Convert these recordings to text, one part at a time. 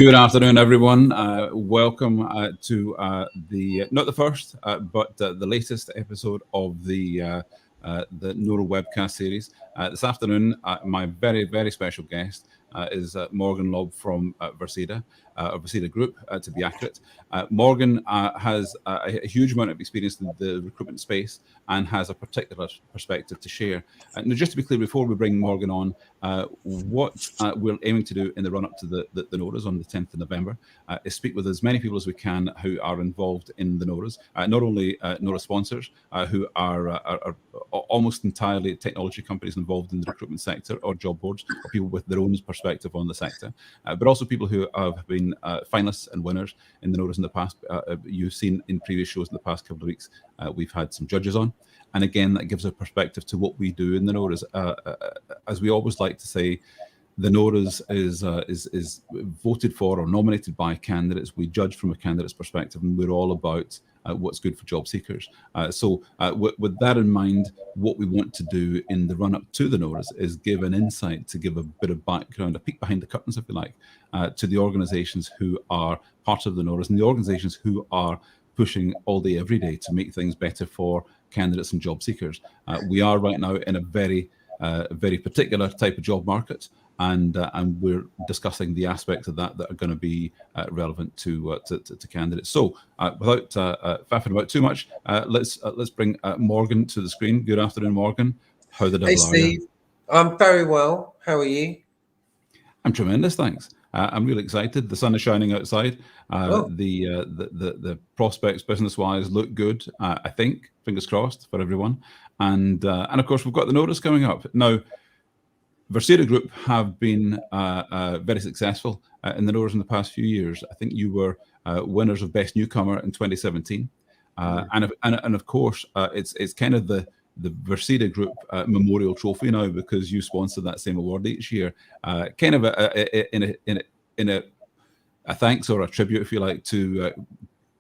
Good afternoon, everyone. Welcome to the not the first, but the latest episode of the NORA Webcast series. This afternoon, my very special guest is Morgan Lobb from Vercida, or Vercida Group, to be accurate. Morgan has a huge amount of experience in the recruitment space and has a particular perspective to share. Now, just to be clear, before we bring Morgan on, what we're aiming to do in the run-up to the NORAs on the 10th of November is speak with as many people as we can who are involved in the NORAs, not only NORA sponsors, who are almost entirely technology companies involved in the recruitment sector, or job boards, or people with their own perspective on the sector, but also people who have been finalists and winners in the NORAs in the past. You've seen in previous shows in the past couple of weeks, we've had some judges on. And again, that gives a perspective to what we do in the NORAs. As we always like to say, the NORAs is voted for or nominated by candidates. We judge from a candidate's perspective, and we're all about what's good for job seekers. So with that in mind, what we want to do in the run-up to the NORAs is give an insight, to give a bit of background, a peek behind the curtains, if you like, to the organisations who are part of the NORAs and the organisations who are pushing all day, every day to make things better for candidates and job seekers. We are right now in a very particular type of job market, and we're discussing the aspects of that are going to be relevant to candidates. So without faffing about too much, let's bring Morgan to the screen. Good afternoon, Morgan. How the devil Hey, are Steve. you? I'm very well. How are you? I'm tremendous, thanks. I'm really excited. The sun is shining outside. The prospects business-wise look good. I think, fingers crossed for everyone. And of course, we've got the NORAs coming up now. Vercida Group have been very successful in the NORAs in the past few years. I think you were winners of Best Newcomer in 2017, and of course, it's kind of the Vercida Group Memorial Trophy now, because you sponsor that same award each year. Kind of in a thanks or a tribute, if you like, to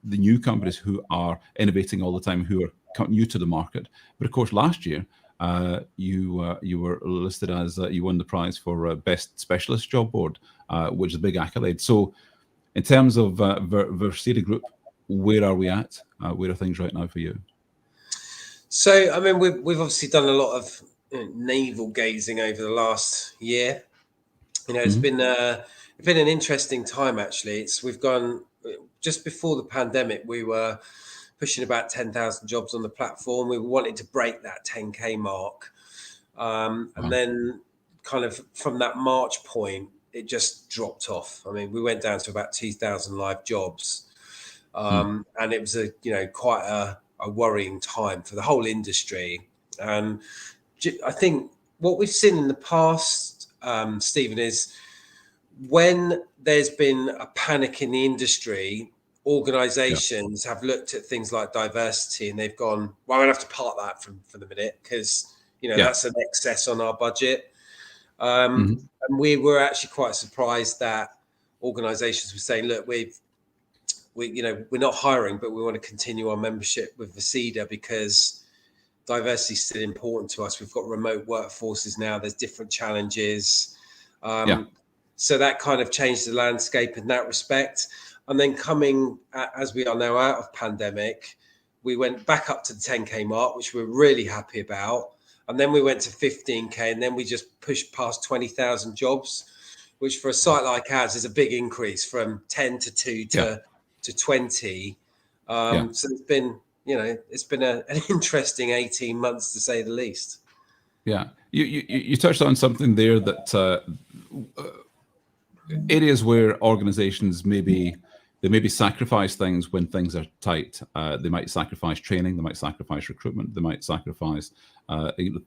the new companies who are innovating all the time, who are new to the market. But of course, last year you were listed as you won the prize for Best Specialist Job Board, which is a big accolade. So, in terms of Vercida Group, where are we at? Where are things right now for you? So, I mean, we've obviously done a lot of navel gazing over the last year. You know, it's been an interesting time, actually. We've gone just before the pandemic. We were pushing about 10,000 jobs on the platform. We wanted to break that 10K mark, and then kind of from that March point, it just dropped off. I mean, we went down to about 2,000 live jobs, and it was quite a worrying time for the whole industry. And I think what we've seen in the past, Stephen, is when there's been a panic in the industry, organizations have looked at things like diversity and they've gone, well, I'm gonna have to part that for the minute, because that's an excess on our budget. And we were actually quite surprised that organizations were saying, look, we're not hiring, but we want to continue our membership with Vercida because diversity is still important to us. We've got remote workforces now. There's different challenges. So that kind of changed the landscape in that respect. And then coming, as we are now out of pandemic, we went back up to the 10K mark, which we're really happy about. And then we went to 15K, and then we just pushed past 20,000 jobs, which for a site like ours is a big increase from 10 to 2 to 20. So it's been an interesting 18 months, to say the least. Yeah, you touched on something there, that areas where organizations maybe sacrifice things when things are tight. They might sacrifice training, they might sacrifice recruitment, they might sacrifice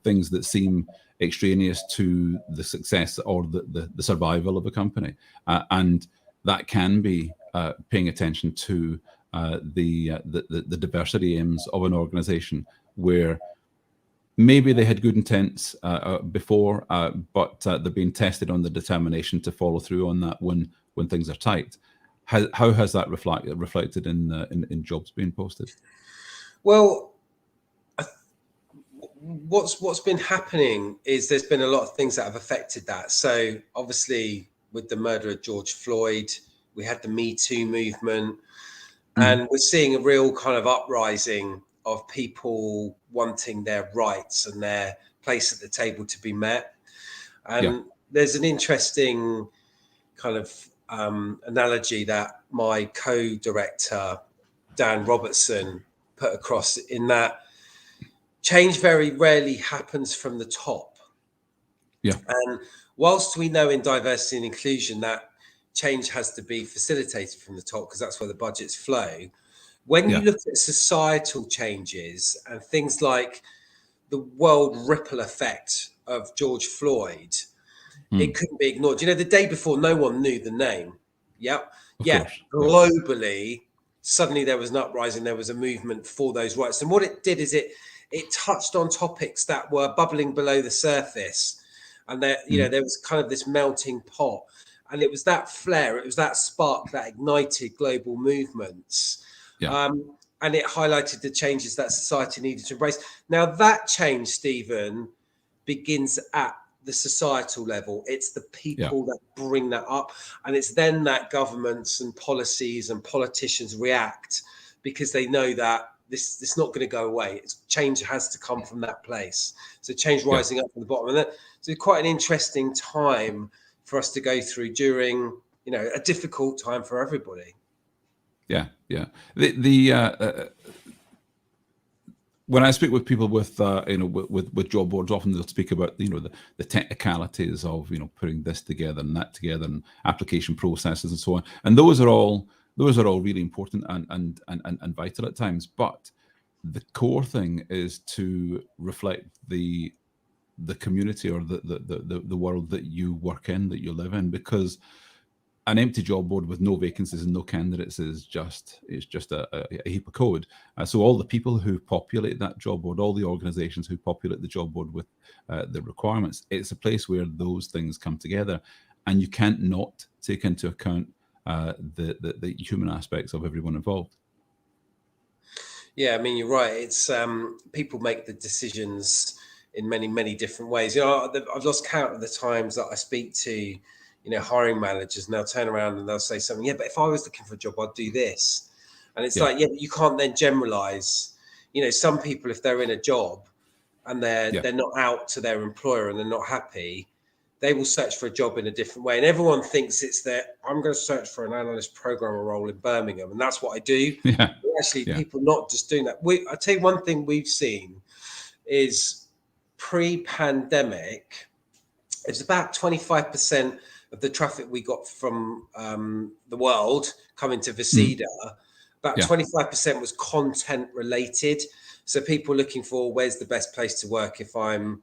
things that seem extraneous to the success or the survival of a company, and that can be paying attention to the diversity aims of an organization, where maybe they had good intents before, but they're being tested on the determination to follow through on that when things are tight. How has that reflected in jobs being posted? Well, what's been happening is there's been a lot of things that have affected that. So obviously, with the murder of George Floyd, We had the Me Too movement, and we're seeing a real kind of uprising of people wanting their rights and their place at the table to be met. And there's an interesting kind of analogy that my co-director, Dan Robertson, put across, in that change very rarely happens from the top. And whilst we know in diversity and inclusion that change has to be facilitated from the top, because that's where the budgets flow, when you look at societal changes and things like the world ripple effect of George Floyd, it couldn't be ignored. You know, the day before, no one knew the name. Yet globally, suddenly there was an uprising, there was a movement for those rights. And what it did is it touched on topics that were bubbling below the surface. And there, you know, there was kind of this melting pot. And it was that flare, it was that spark that ignited global movements. And it highlighted the changes that society needed to embrace. Now, that change, Stephen, begins at the societal level. It's the people that bring that up. And it's then that governments and policies and politicians react, because they know that this is not going to go away. Change has to come from that place. So change rising up from the bottom. And so it's quite an interesting time for us to go through during, you know, a difficult time for everybody. When I speak with people with with job boards, often they'll speak about, you know, the technicalities of, you know, putting this together and that together, and application processes and so on. And those are all really important and vital at times. But the core thing is to reflect the community or the world that you work in, that you live in, because an empty job board with no vacancies and no candidates is just a heap of code. So all the people who populate that job board, all the organizations who populate the job board with the requirements, it's a place where those things come together, and you can't not take into account the human aspects of everyone involved. Yeah, I mean, you're right. It's people make the decisions in many different ways. You know, I've lost count of the times that I speak to, you know, hiring managers, and they'll turn around and they'll say something. Yeah, but if I was looking for a job, I'd do this. And it's like, but you can't then generalize. You know, some people, if they're in a job and they're not out to their employer and they're not happy, they will search for a job in a different way. And everyone thinks it's that I'm going to search for an analyst programmer role in Birmingham, and that's what I do. Actually, people not just doing that. I tell you one thing we've seen is pre-pandemic, it's about 25% of the traffic we got from the world coming to Vercida. About 25% was content related. So people looking for, where's the best place to work if I'm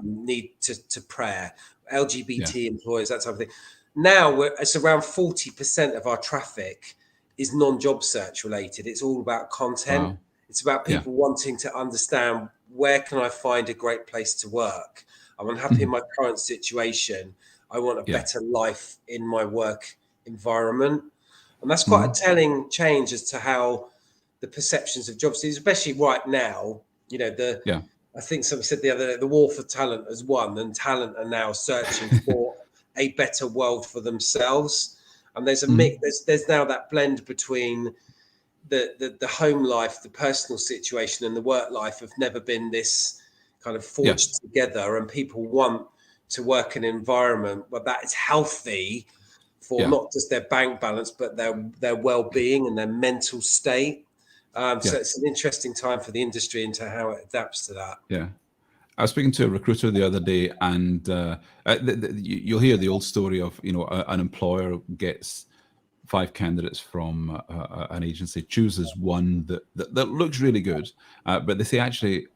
need to prayer, LGBT employers, that type of thing. Now it's around 40% of our traffic is non-job search related. It's all about content. Wow. It's about people wanting to understand, where can I find a great place to work? I'm unhappy in my current situation. I want a better life in my work environment. And that's quite a telling change as to how the perceptions of jobs, especially right now, you know, I think somebody said the other day, the war for talent has won, and talent are now searching for a better world for themselves. And there's a mix, there's now that blend between the home life, the personal situation, and the work life have never been this kind of forged together. And people want to work in an environment where that is healthy for not just their bank balance, but their well-being and their mental state. So it's an interesting time for the industry into how it adapts to that. Yeah. I was speaking to a recruiter the other day, and you'll hear the old story of, you know, an employer gets 5 candidates from an agency, chooses one that looks really good, but they say, actually,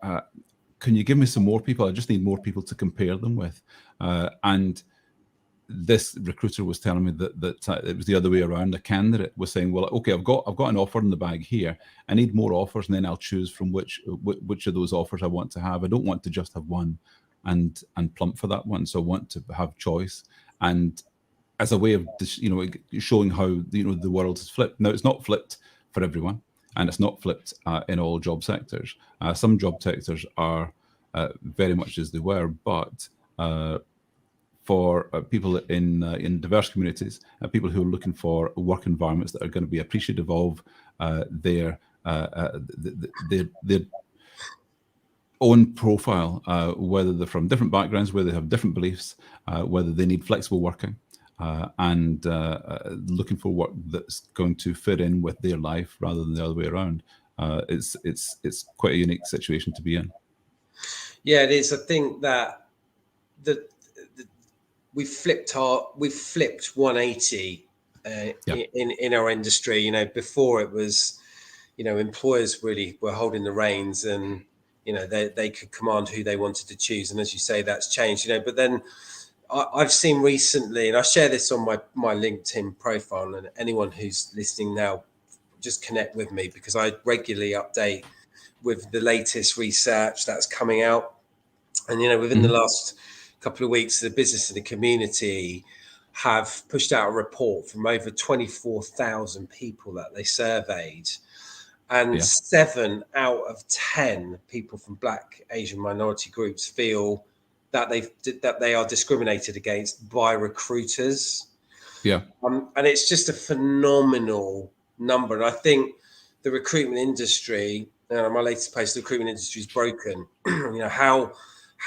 can you give me some more people? I just need more people to compare them with. And this recruiter was telling me that it was the other way around. The candidate was saying, well, okay, I've got an offer in the bag here. I need more offers, and then I'll choose from which of those offers I want to have. I don't want to just have one and plump for that one. So I want to have choice, and as a way of, you know, showing how, you know, the world has flipped. Now, it's not flipped for everyone, and it's not flipped in all job sectors. Some job sectors are very much as they were, but for people in diverse communities, people who are looking for work environments that are going to be appreciative of their own profile, whether they're from different backgrounds, whether they have different beliefs, whether they need flexible working, and looking for work that's going to fit in with their life rather than the other way around. It's quite a unique situation to be in. Yeah, it is. I think that we've flipped 180 in our industry. You know, before it was, you know, employers really were holding the reins, and you know they could command who they wanted to choose. And as you say, that's changed. You know, but then I've seen recently, and I share this on my LinkedIn profile, and anyone who's listening now, just connect with me, because I regularly update with the latest research that's coming out. And, you know, within the last couple of weeks, the business and the community have pushed out a report from over 24,000 people that they surveyed. And 7 out of 10 people from Black, Asian, minority groups feel that they are discriminated against by recruiters. Yeah. And it's just a phenomenal number. And I think the recruitment industry, my latest post, the recruitment industry is broken. You know, how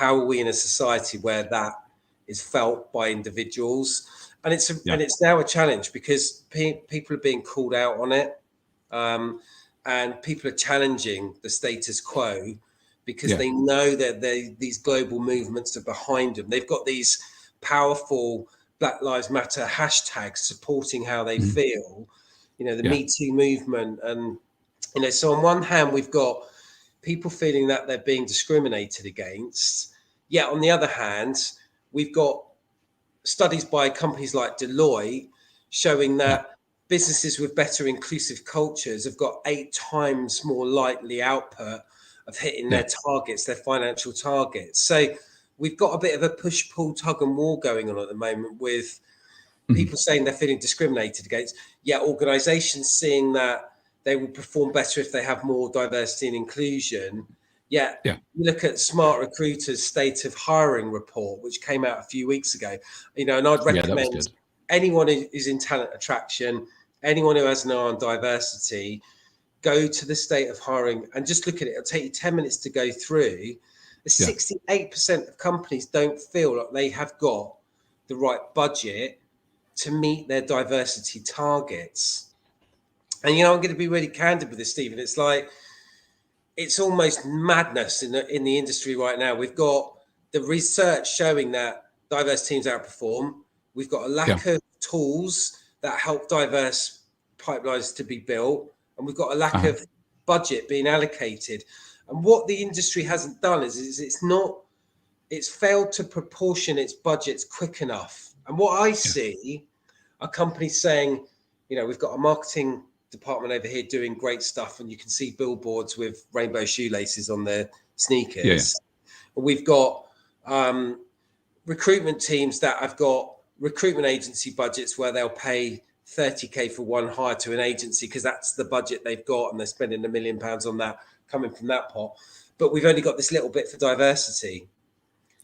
are we in a society where that is felt by individuals? And it's now a challenge, because people are being called out on it, and people are challenging the status quo, because they know that these global movements are behind them. They've got these powerful Black Lives Matter hashtags supporting how they feel, you know, the Me Too movement. And, you know, so on one hand, we've got people feeling that they're being discriminated against. Yet on the other hand, we've got studies by companies like Deloitte showing that businesses with better inclusive cultures have got 8 times more likely output of hitting their targets, their financial targets. So we've got a bit of a push, pull, tug and war going on at the moment, with people saying they're feeling discriminated against, yet organizations seeing that they will perform better if they have more diversity and inclusion. Yet you look at Smart Recruiter's State of Hiring report, which came out a few weeks ago, you know, and I'd recommend anyone who's in talent attraction, anyone who has an eye on diversity, go to the State of Hiring and just look at it. It'll take you 10 minutes to go through. 68% of companies don't feel like they have got the right budget to meet their diversity targets. And, you know, I'm going to be really candid with this, Stephen. It's like, it's almost madness in the industry right now. We've got the research showing that diverse teams outperform. We've got a lack of tools that help diverse pipelines to be built. And we've got a lack of budget being allocated. And what the industry hasn't done is it's failed to proportion its budgets quick enough. And what I see are companies saying, you know, we've got a marketing department over here doing great stuff, and you can see billboards with rainbow shoelaces on their sneakers. We've got recruitment teams that have got recruitment agency budgets where they'll pay 30k for one hire to an agency because that's the budget they've got, and they're spending £1 million on that coming from that pot. But we've only got this little bit for diversity.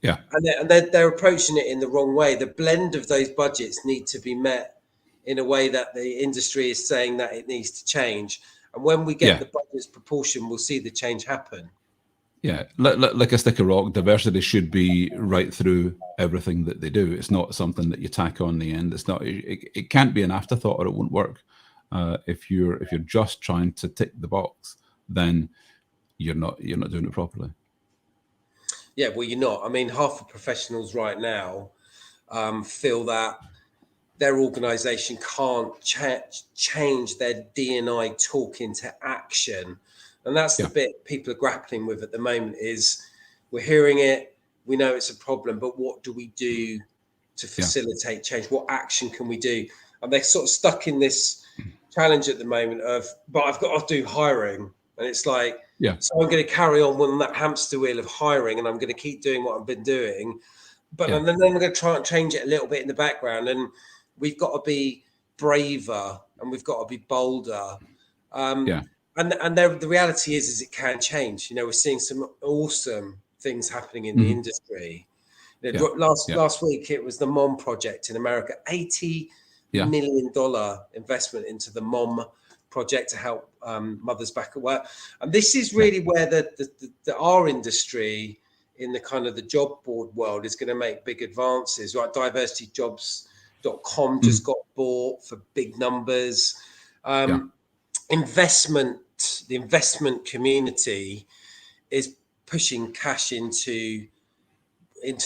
And they're approaching it in the wrong way. The blend of those budgets need to be met in a way that the industry is saying that it needs to change. And when we get the budget's proportion, we'll see the change happen. Yeah, like a stick of rock, diversity should be right through everything that they do. It's not something that you tack on the end. It's not. It can't be an afterthought, or it won't work. If you're just trying to tick the box, then you're not doing it properly. Yeah, well, you're not. I mean, half the professionals right now feel that their organisation can't change their D&I talk into action. And that's the bit people are grappling with at the moment. Is we're hearing it, we know it's a problem, but what do we do to facilitate change? What action can we do? And they're sort of stuck in this challenge at the moment of, but I've got to do hiring. And it's like, so I'm going to carry on that hamster wheel of hiring, and I'm going to keep doing what I've been doing. But and then I'm going to try and change it a little bit in the background. And we've got to be braver, and we've got to be bolder. And the reality is it can change. You know, we're seeing some awesome things happening in the industry. Last week it was the Mom Project in America, $80 million investment into the Mom Project to help mothers back at work. And this is really where our industry in the kind of the job board world is going to make big advances, right? diversityjobs.com just got bought for big numbers. The investment community is pushing cash into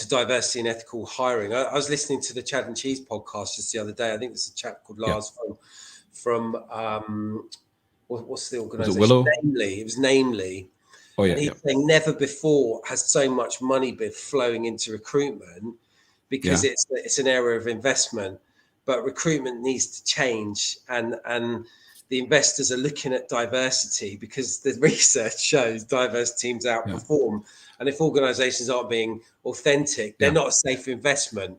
diversity and ethical hiring. I was listening to the Chad and Cheese podcast just the other day. I think there's a chap called Lars from what's the organisation? Was it Willow? Namely, it was Namely. Oh yeah. And he's saying never before has so much money been flowing into recruitment because it's an area of investment. But recruitment needs to change, and the investors are looking at diversity because the research shows diverse teams outperform. And if organisations aren't being authentic, they're not a safe investment.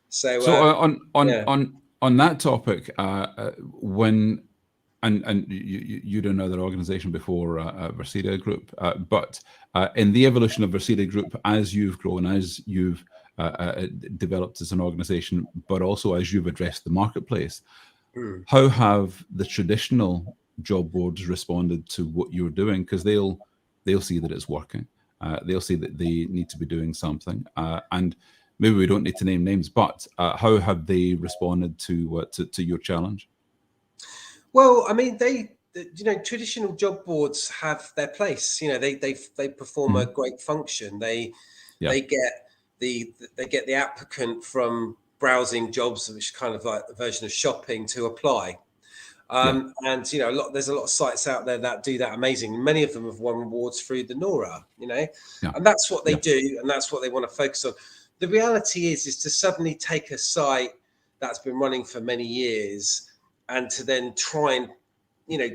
So on that topic, when you're another organisation before Vercida Group, but in the evolution of Vercida Group, as you've grown, as you've developed as an organisation, but also as you've addressed the marketplace, how have the traditional job boards responded to what you're doing? Because they'll see that it's working. They'll see that they need to be doing something, and maybe we don't need to name names, but how have they responded to your challenge? Well, I mean, traditional job boards have their place. They perform a great function. They get the applicant from browsing jobs, which is kind of like a version of shopping, to apply. And there's a lot of sites out there that do that amazing. Many of them have won awards through the NORA, and that's what they do, and that's what they want to focus on. The reality is to suddenly take a site that's been running for many years and to then try and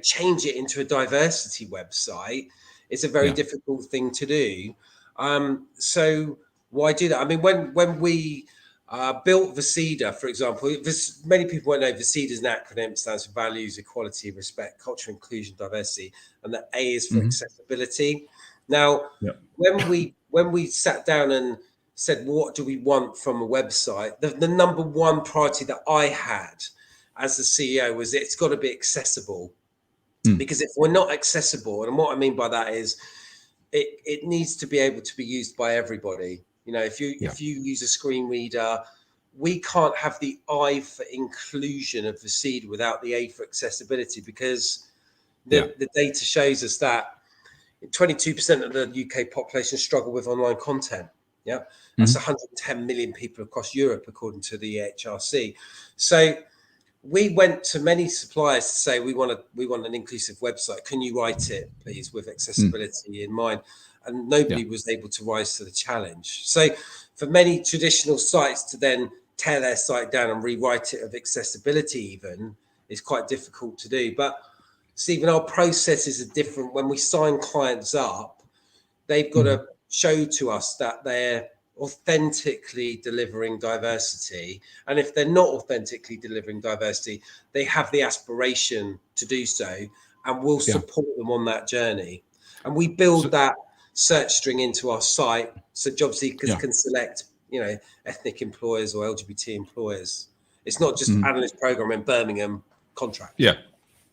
change it into a diversity website is a very difficult thing to do. So why do that? I mean, when we built Vercida, for example, many people won't know Vercida is an acronym. It stands for values, equality, respect, culture, inclusion, diversity, and the A is for accessibility. Now, when we sat down and said, what do we want from a website? The number one priority that I had as the CEO was it's got to be accessible. Because if we're not accessible, and what I mean by that is it needs to be able to be used by everybody. If you use a screen reader, we can't have the I for inclusion of Vercida without the A for accessibility, because the data shows us that 22% of the UK population struggle with online content. That's 110 million people across Europe, according to the HRC. So we went to many suppliers to say we want an inclusive website. Can you write it, please, with accessibility in mind? And nobody was able to rise to the challenge. So for many traditional sites to then tear their site down and rewrite it of accessibility even is quite difficult to do. But Stephen, our processes are different. When we sign clients up, they've got to show to us that they're authentically delivering diversity. And if they're not authentically delivering diversity, they have the aspiration to do so, and we'll support them on that journey. And we build that search string into our site so job seekers can select, ethnic employers or LGBT employers. It's not just analyst program in Birmingham contract. Yeah,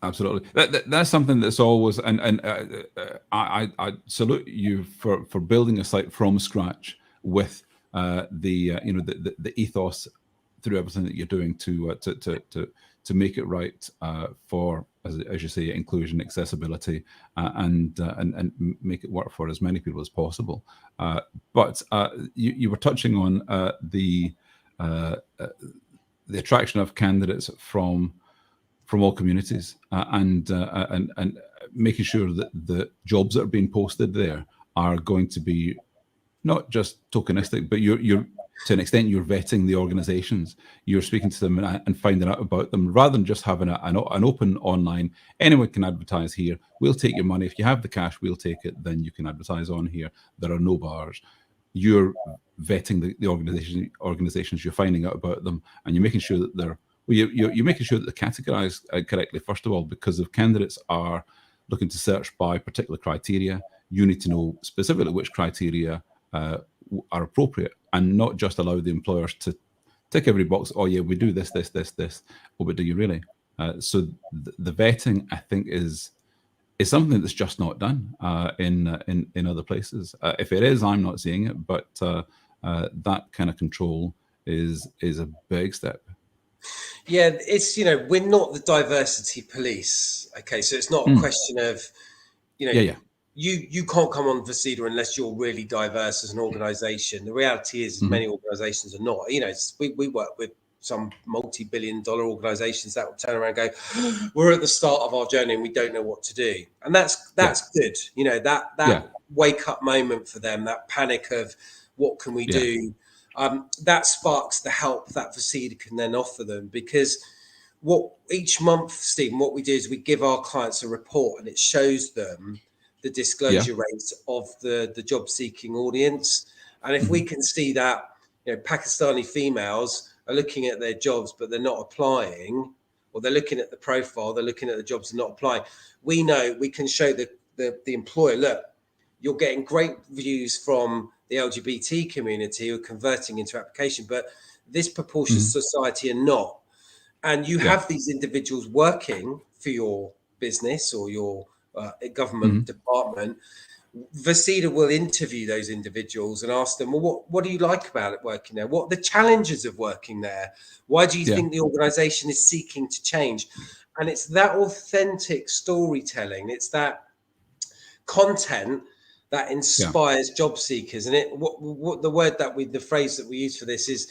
absolutely. That's something that's always, and I salute you for building a site from scratch with the ethos through everything that you're doing to make it right for, as you say, inclusion, accessibility, and make it work for as many people as possible. But you were touching on the attraction of candidates from all communities, and making sure that the jobs that are being posted there are going to be not just tokenistic, but you're to an extent you're vetting the organizations. You're speaking to them and finding out about them, rather than just having an open online. Anyone can advertise here. We'll take your money. If you have the cash, we'll take it. Then you can advertise on here. There are no bars. You're vetting the organizations. You're finding out about them, and you're making sure that you're making sure that they're categorized correctly, first of all, because if candidates are looking to search by particular criteria, you need to know specifically which criteria are appropriate. and not just allow the employers to tick every box. Oh yeah, we do this. Oh, but do you really? So the vetting, I think, is something that's just not done in other places. If it is, I'm not seeing it, but that kind of control is a big step. Yeah, it's, we're not the diversity police. Okay, so it's not a question of, Yeah. you can't come on Vercida unless you're really diverse as an organization. The reality is many organizations are not. We work with some multi-billion-dollar organizations that will turn around and go, we're at the start of our journey and we don't know what to do. And that's good. That wake up moment for them, that panic of what can we do? That sparks the help that Vercida can then offer them, because what each month, Stephen, what we do is we give our clients a report and it shows them the disclosure rates of the job seeking audience. And if we can see that, Pakistani females are looking at their jobs, but they're not applying, or they're looking at the profile, they're looking at the jobs and not applying. We know we can show the employer, look, you're getting great views from the LGBT community who are converting into application, but this proportion of society are not. And you have these individuals working for your business or your government department. Vercida will interview those individuals and ask them, well, what do you like about it working there? What are the challenges of working there? Why do you think the organization is seeking to change? And it's that authentic storytelling. It's that content that inspires job seekers. And what the word that the phrase that we use for this is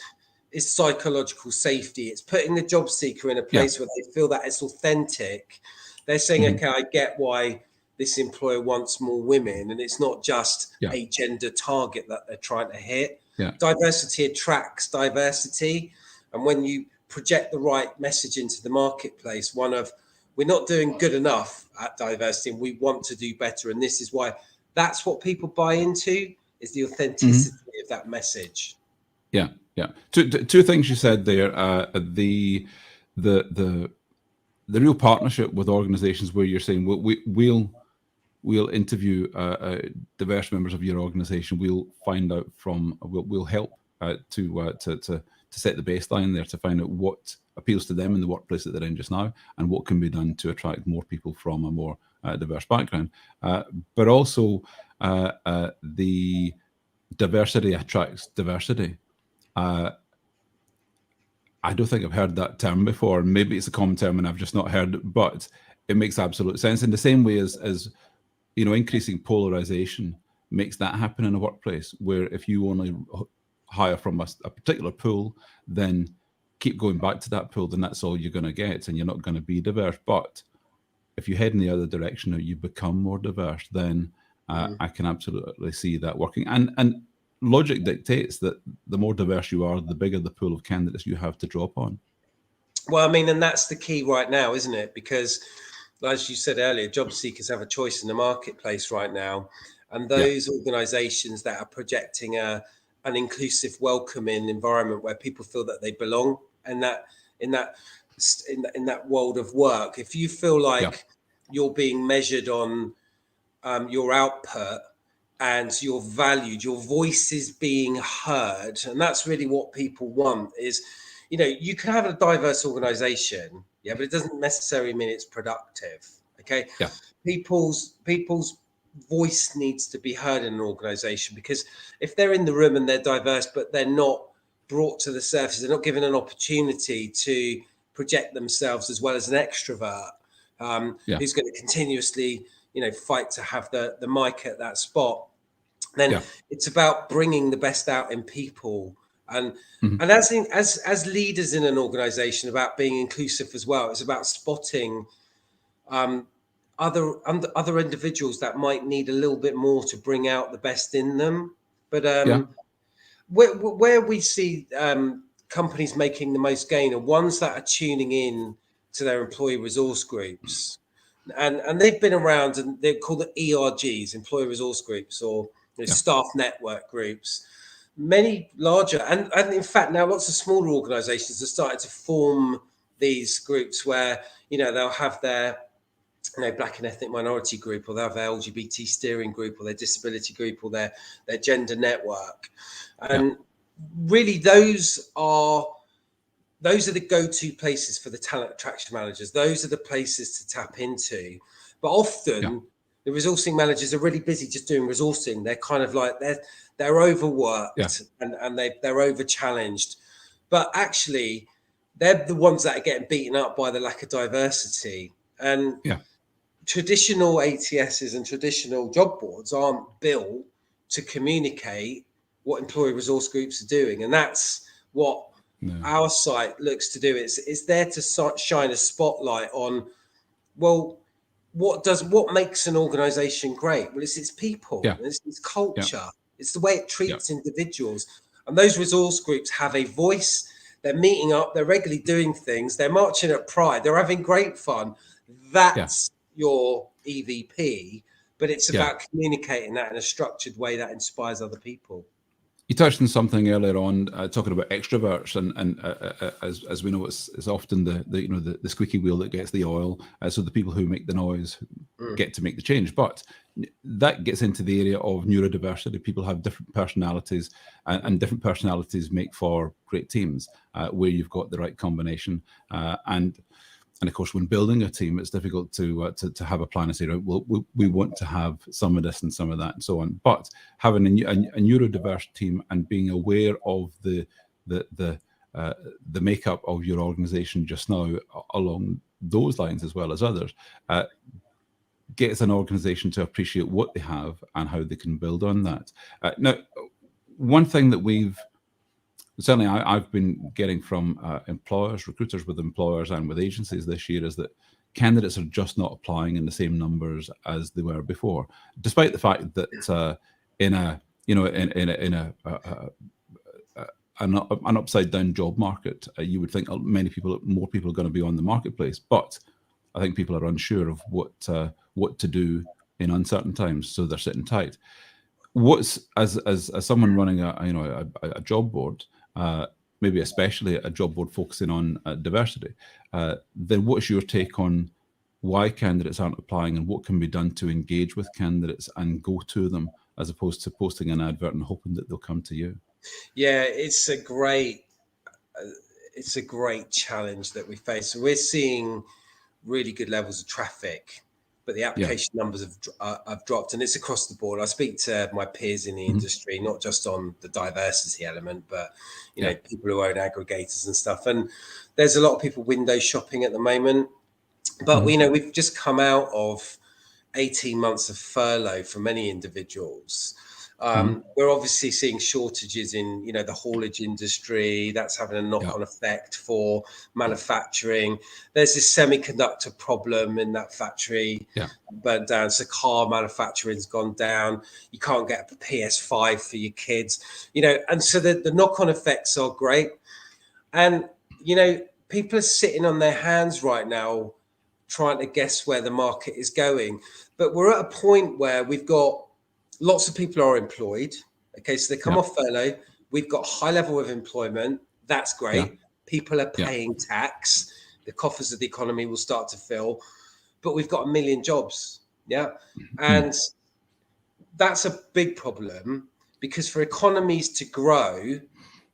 psychological safety. It's putting the job seeker in a place where they feel that it's authentic. They're saying, okay, I get why this employer wants more women, and it's not just a gender target that they're trying to hit. Diversity attracts diversity. And when you project the right message into the marketplace, we're not doing good enough at diversity and we want to do better. And this is why that's what people buy into, is the authenticity of that message. Yeah. Two things you said there. The real partnership with organizations where you're saying we'll interview diverse members of your organization. We'll find out we'll help to set the baseline there, to find out what appeals to them in the workplace that they're in just now, and what can be done to attract more people from a more diverse background. But also the diversity attracts diversity. I don't think I've heard that term before. Maybe it's a common term and I've just not heard it, but it makes absolute sense. In the same way as increasing polarization makes that happen in a workplace, where if you only hire from a particular pool, then keep going back to that pool, then that's all you're going to get, and you're not going to be diverse. But if you head in the other direction, or you become more diverse, then I can absolutely see that working. And logic dictates that the more diverse you are, the bigger the pool of candidates you have to draw upon. Well, I mean, and that's the key right now, isn't it? Because, as you said earlier, job seekers have a choice in the marketplace right now. And those organizations that are projecting an inclusive, welcoming environment where people feel that they belong, and that in that world of work, if you feel like you're being measured on your output and you're valued, your voice is being heard, and that's really what people want. Is, you can have a diverse organization, but it doesn't necessarily mean it's productive. Okay, people's voice needs to be heard in an organization, because if they're in the room and they're diverse but they're not brought to the surface, they're not given an opportunity to project themselves as well as an extrovert who's going to continuously fight to have the mic at that spot, then it's about bringing the best out in people. And as leaders in an organization, about being inclusive as well. It's about spotting other individuals that might need a little bit more to bring out the best in them. But where we see companies making the most gain are ones that are tuning in to their employee resource groups. And they've been around, and they're called the ERGs, employee resource groups, or staff network groups. Many larger, and in fact now lots of smaller organizations are starting to form these groups where they'll have their black and ethnic minority group, or they'll have their LGBT steering group, or their disability group, or their gender network. And really those are the go-to places for the talent attraction managers. Those are the places to tap into. But often the resourcing managers are really busy just doing resourcing. They're kind of like they're overworked and they're over challenged. But actually, they're the ones that are getting beaten up by the lack of diversity. And traditional ATSs and traditional job boards aren't built to communicate what employee resource groups are doing. And that's what our site looks to do. It's there to shine a spotlight on, well, what makes an organization great? Well, it's its people, it's its culture, it's the way it treats individuals. And those resource groups have a voice. They're meeting up, they're regularly doing things, they're marching at Pride, they're having great fun. That's your EVP, but it's about communicating that in a structured way that inspires other people. You touched on something earlier on, talking about extroverts, and as we know, it's often the squeaky wheel that gets the oil. So the people who make the noise get to make the change. But that gets into the area of neurodiversity. People have different personalities, and different personalities make for great teams where you've got the right combination. And of course, when building a team, it's difficult to have a plan and say, right, well, we want to have some of this and some of that and so on. But having a neurodiverse team and being aware of the makeup of your organization just now along those lines as well as others gets an organization to appreciate what they have and how they can build on that. Now, one thing that certainly I've been getting from employers, recruiters with employers and with agencies this year is that candidates are just not applying in the same numbers as they were before, despite the fact that in an upside down job market, you would think more people are going to be on the marketplace, but I think people are unsure of what to do in uncertain times, so they're sitting tight. As someone running a job board, maybe especially a job board focusing on diversity, then what's your take on why candidates aren't applying and what can be done to engage with candidates and go to them as opposed to posting an advert and hoping that they'll come to you? Yeah, it's a great challenge that we face. So we're seeing really good levels of traffic, but the application numbers have dropped, and it's across the board. I speak to my peers in the industry, not just on the diversity element, but people who own aggregators and stuff. And there's a lot of people window shopping at the moment. But we've just come out of 18 months of furlough for many individuals. We're obviously seeing shortages in, the haulage industry. That's having a knock-on effect for manufacturing. There's this semiconductor problem in that factory burnt down. So car manufacturing's gone down. You can't get a PS5 for your kids, and so the knock-on effects are great. And, people are sitting on their hands right now trying to guess where the market is going. But we're at a point where we've got lots of people are employed. Okay, so they come off furlough. We've got high level of employment. That's great. People are paying tax. The coffers of the economy will start to fill. But we've got 1 million jobs. And that's a big problem, because for economies to grow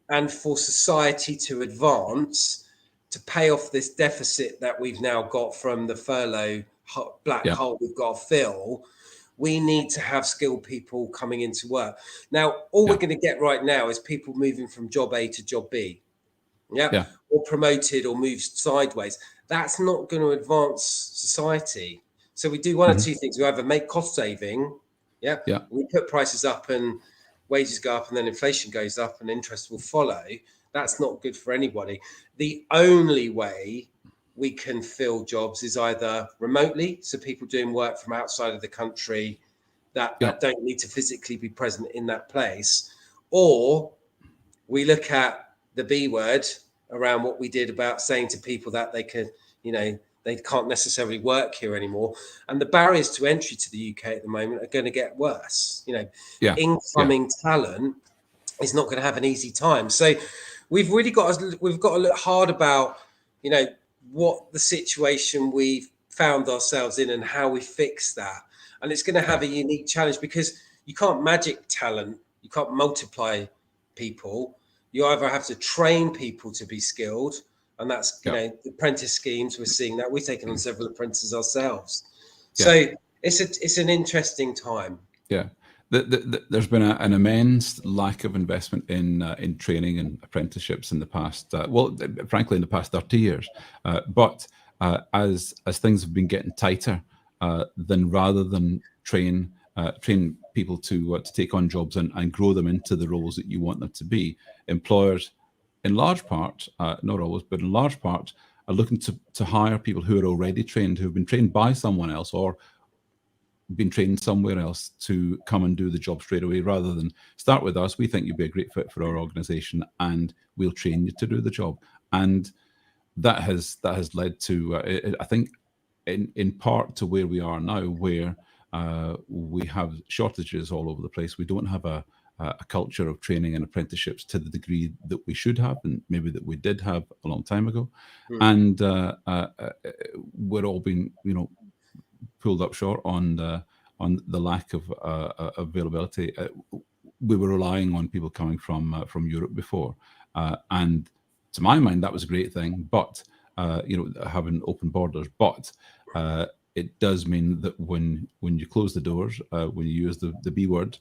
and for society to advance, to pay off this deficit that we've now got from the furlough black hole we've got to fill, we need to have skilled people coming into work. Now, all we're going to get right now is people moving from job A to job B, or promoted or moved sideways. That's not going to advance society. So we do one of two things. We either make cost saving, we put prices up and wages go up, and then inflation goes up and interest will follow. That's not good for anybody. The only way we can fill jobs is either remotely, so people doing work from outside of the country that don't need to physically be present in that place, or we look at the B word around what we did about saying to people that they could, they can't necessarily work here anymore. And the barriers to entry to the UK at the moment are going to get worse. Incoming talent is not going to have an easy time. So we've got to look hard about, what the situation we've found ourselves in and how we fix that. And it's going to have a unique challenge, because you can't magic talent, you can't multiply people, You either have to train people to be skilled, and that's, you know, the apprentice schemes, we're seeing that. We've taken on several apprentices ourselves. So it's an interesting time. Yeah. There's been an immense lack of investment in training and apprenticeships in the past, frankly, in the past 30 years. But as things have been getting tighter, then rather than train people to take on jobs and grow them into the roles that you want them to be, employers, in large part, not always, but in large part, are looking to hire people who are already trained, who have been trained by someone else or been trained somewhere else to come and do the job straight away, rather than start with us. We think you'd be a great fit for our organization and we'll train you to do the job. And that has led to, I think, in part to where we are now, where we have shortages all over the place. We don't have a culture of training and apprenticeships to the degree that we should have, and maybe that we did have a long time ago. And we're all being, pulled up short on the lack of availability. We were relying on people coming from Europe before, and to my mind, that was a great thing. But having open borders, but it does mean that when you close the doors, when you use the B word,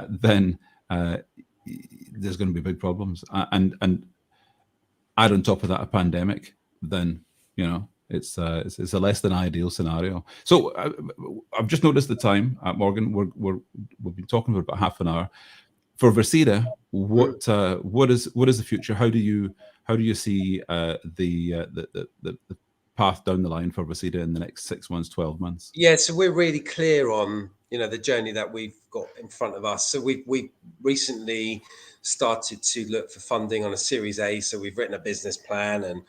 then there's going to be big problems. And add on top of that a pandemic, then it's a less than ideal scenario. So I've just noticed the time, Morgan. We've been talking for about half an hour. For Vercida, what is the future? How do you see the path down the line for Vercida in the next 6 months, 12 months? Yeah, so we're really clear on the journey that we've got in front of us. So we recently started to look for funding on a Series A. So we've written a business plan, and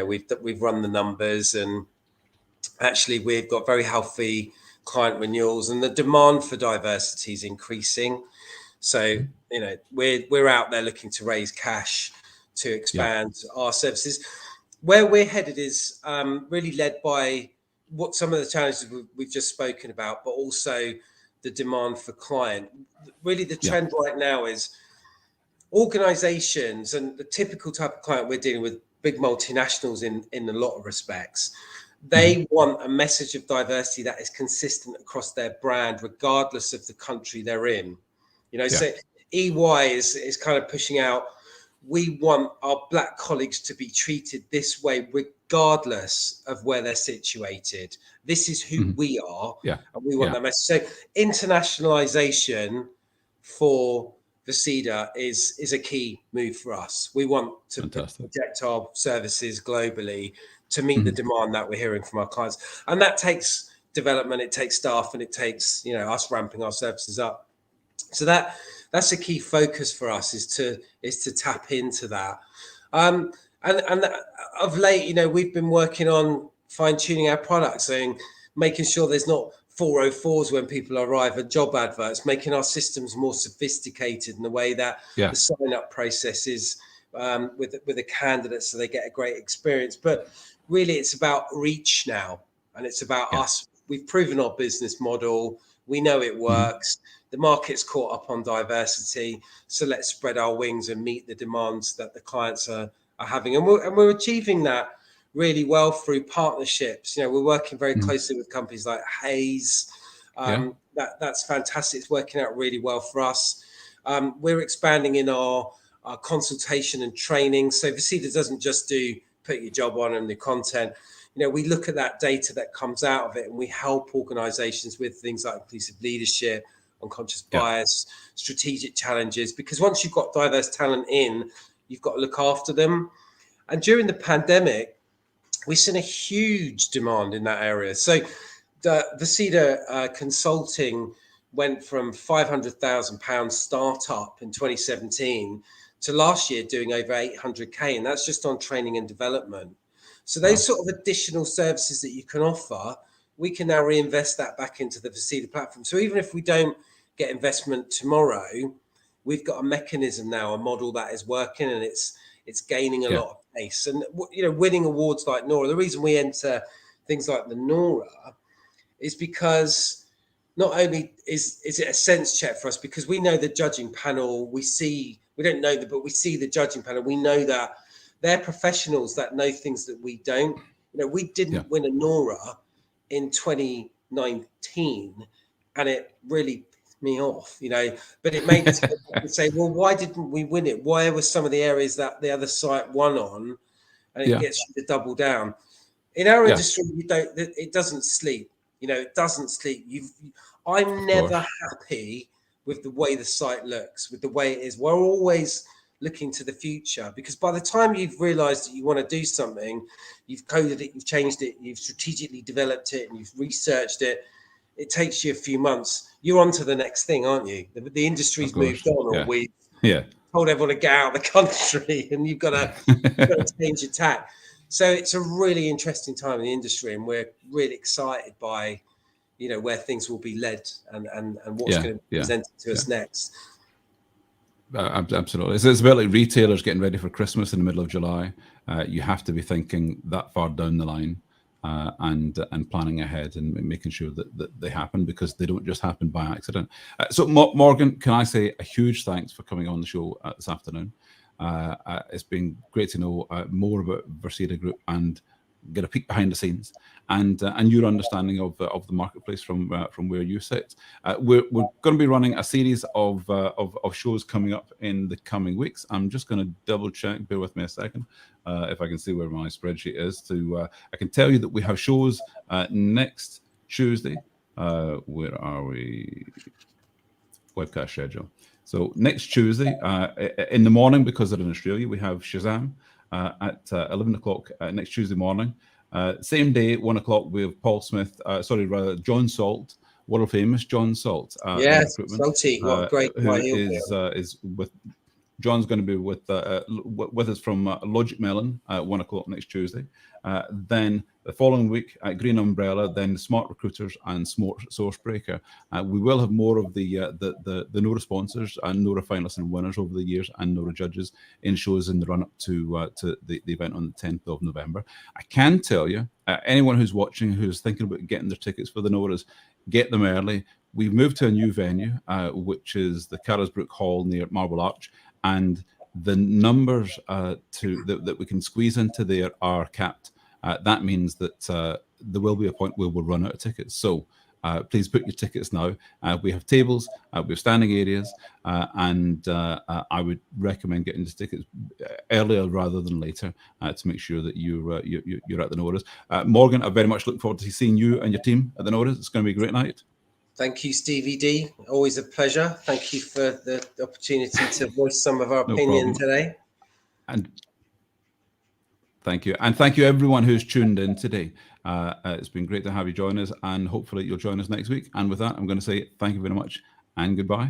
we've run the numbers, and actually we've got very healthy client renewals, and the demand for diversity is increasing. So we're out there looking to raise cash to expand our services. Where we're headed is really led by what some of the challenges we've just spoken about, but also the demand for client. Really, the trend right now is organizations, and the typical type of client we're dealing with, big multinationals in a lot of respects. They want a message of diversity that is consistent across their brand, regardless of the country they're in. So EY is kind of pushing out, we want our Black colleagues to be treated this way, regardless of where they're situated. This is who we are, and we want that message. So internationalization for Vercida is a key move for us. We want to project our services globally to meet the demand that we're hearing from our clients, and that takes development, it takes staff, and it takes us ramping our services up. So that's a key focus for us, is to tap into that. And of late, we've been working on fine tuning our products, and making sure there's not 404s when people arrive at job adverts, making our systems more sophisticated in the way that the sign-up process is with the candidates, so they get a great experience. But really, it's about reach now, and it's about us. We've proven our business model. We know it works. The market's caught up on diversity, so let's spread our wings and meet the demands that the clients are having. And we're achieving that really well through partnerships. We're working very closely with companies like Hayes. That's fantastic. It's working out really well for us. We're expanding in our consultation and training. So Vercida doesn't just do put your job on and the content. We look at that data that comes out of it, and we help organizations with things like inclusive leadership, unconscious bias, strategic challenges, because once you've got diverse talent in, you've got to look after them. And during the pandemic, we've seen a huge demand in that area. So the Vercida consulting went from £500,000 startup in 2017 to last year doing over 800K, and that's just on training and development. So those sort of additional services that you can offer, we can now reinvest that back into the Vercida platform. So even if we don't get investment tomorrow, we've got a mechanism now, a model that is working, and it's gaining a lot of pace. And winning awards like NORA, the reason we enter things like the NORA is because not only is it a sense check for us, because we know the judging panel, we don't know them, but we see the judging panel. We know that they're professionals that know things that we don't. We didn't win a NORA in 2019, and it really pissed me off, but it made us say, well, why didn't we win it? Why were some of the areas that the other site won on? And it gets you to double down. In our industry, it doesn't sleep. It doesn't sleep. I'm never happy with the way the site looks, with the way it is. We're always looking to the future, because by the time you've realized that you want to do something, you've coded it, you've changed it, you've strategically developed it, and you've researched it, it takes you a few months. You're on to the next thing, aren't you? The industry's moved on, or we told everyone to get out of the country, and you've got to change your tack. So it's a really interesting time in the industry, and we're really excited by, where things will be led and what's going to be presented to us next. Absolutely. It's a bit like retailers getting ready for Christmas in the middle of July. You have to be thinking that far down the line and planning ahead and making sure that they happen, because they don't just happen by accident. So Morgan, can I say a huge thanks for coming on the show this afternoon. It's been great to know more about Vercida Group and get a peek behind the scenes and your understanding of the marketplace from where you sit. We're going to be running a series of shows coming up in the coming weeks. I'm just going to double check. Bear with me a second, if I can see where my spreadsheet is. I can tell you that we have shows next Tuesday. Where are we? Webcast schedule. So next Tuesday in the morning, because they're in Australia, we have Shazam at 11 o'clock next Tuesday morning. Same day, 1 o'clock, we have John Salt, world famous John Salt. Yes, Salty, what a great is with. John's going to be with us from Logic Melon at 1 o'clock next Tuesday. Then the following week, Green Umbrella, then Smart Recruiters and Source Breaker. We will have more of the NORA sponsors and NORA finalists and winners over the years, and NORA judges in shows in the run-up to the event on the 10th of November. I can tell you, anyone who's watching who's thinking about getting their tickets for the NORAs, get them early. We've moved to a new venue, which is the Carisbrooke Hall near Marble Arch. And the numbers that we can squeeze into there are capped. That means that there will be a point where we'll run out of tickets. So please book your tickets now. We have tables, we have standing areas, and I would recommend getting the tickets earlier rather than later to make sure that you're at the NORAs. Morgan, I very much look forward to seeing you and your team at the NORAs. It's going to be a great night. Thank you, Stevie D. Always a pleasure. Thank you for the opportunity to voice some of our opinion today. And thank you. And thank you, everyone who's tuned in today. It's been great to have you join us, and hopefully you'll join us next week. And with that, I'm going to say thank you very much and goodbye.